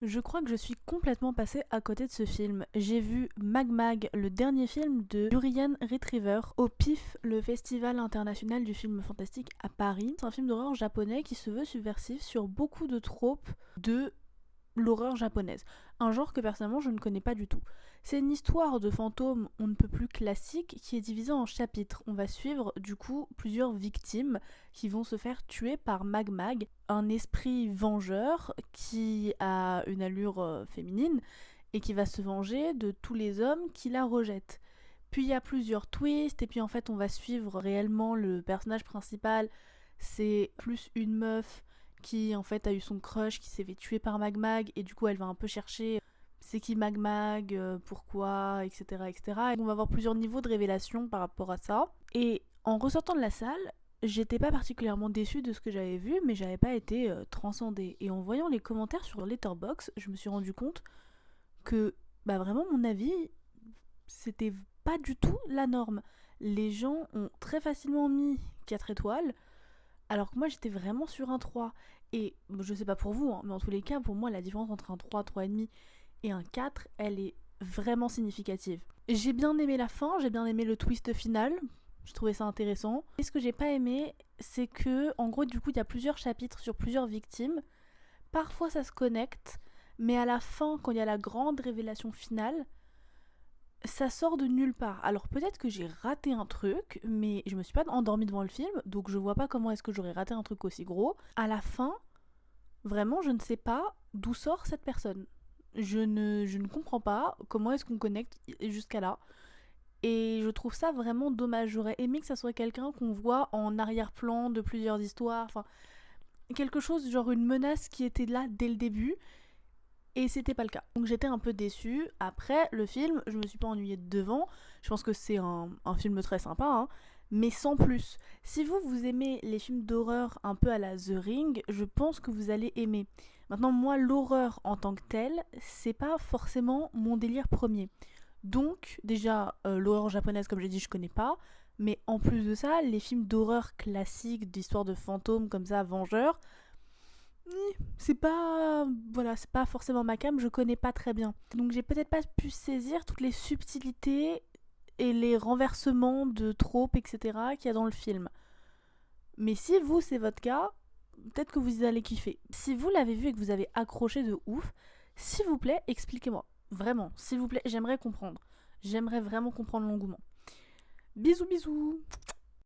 Je crois que je suis complètement passée à côté de ce film. J'ai vu Mag Mag, le dernier film de Urian Retriever, au PIF, le Festival international du film fantastique à Paris. C'est un film d'horreur japonais qui se veut subversif sur beaucoup de tropes de l'horreur japonaise. Un genre que personnellement je ne connais pas du tout. C'est une histoire de fantômes on ne peut plus classique qui est divisée en chapitres. On va suivre du coup plusieurs victimes qui vont se faire tuer par Mag Mag, un esprit vengeur qui a une allure féminine et qui va se venger de tous les hommes qui la rejettent. Puis il y a plusieurs twists et puis en fait on va suivre réellement le personnage principal. C'est plus une meuf qui en fait a eu son crush qui s'est fait tuer par Mag Mag et du coup elle va un peu chercher c'est qui Mag Mag, pourquoi, etc., etc. Et on va avoir plusieurs niveaux de révélation par rapport à ça. Et en ressortant de la salle, j'étais pas particulièrement déçue de ce que j'avais vu, mais j'avais pas été transcendée. Et en voyant les commentaires sur Letterboxd, je me suis rendu compte que bah vraiment mon avis, c'était pas du tout la norme. Les gens ont très facilement mis 4 étoiles, alors que moi j'étais vraiment sur un 3. Et je sais pas pour vous, hein, mais en tous les cas, pour moi, la différence entre un 3, 3,5 et un 4, elle est vraiment significative. J'ai bien aimé la fin, j'ai bien aimé le twist final, je trouvais ça intéressant. Et ce que j'ai pas aimé, c'est que, en gros, du coup, il y a plusieurs chapitres sur plusieurs victimes. Parfois ça se connecte, mais à la fin, quand il y a la grande révélation finale, ça sort de nulle part. Alors peut-être que j'ai raté un truc, mais je me suis pas endormie devant le film, donc je vois pas comment est-ce que j'aurais raté un truc aussi gros. À la fin, vraiment, je ne sais pas d'où sort cette personne. Je ne comprends pas comment est-ce qu'on connecte jusqu'à là. Et je trouve ça vraiment dommage. J'aurais aimé que ça soit quelqu'un qu'on voit en arrière-plan de plusieurs histoires. Enfin, quelque chose, genre une menace qui était là dès le début. Et c'était pas le cas. Donc j'étais un peu déçue. Après, le film, je me suis pas ennuyée devant. Je pense que c'est un film très sympa, hein, mais sans plus. Si vous aimez les films d'horreur un peu à la The Ring, je pense que vous allez aimer. Maintenant, moi, l'horreur en tant que telle, c'est pas forcément mon délire premier. Donc, déjà, l'horreur japonaise, comme j'ai dit, je connais pas. Mais en plus de ça, les films d'horreur classiques, d'histoires de fantômes comme ça, vengeurs, c'est pas voilà, c'est pas forcément ma cam, je connais pas très bien. Donc j'ai peut-être pas pu saisir toutes les subtilités et les renversements de tropes, etc. qu'il y a dans le film. Mais si vous c'est votre cas, peut-être que vous allez kiffer. Si vous l'avez vu et que vous avez accroché de ouf, s'il vous plaît, expliquez-moi. Vraiment, s'il vous plaît, j'aimerais comprendre. J'aimerais vraiment comprendre l'engouement. Bisous bisous.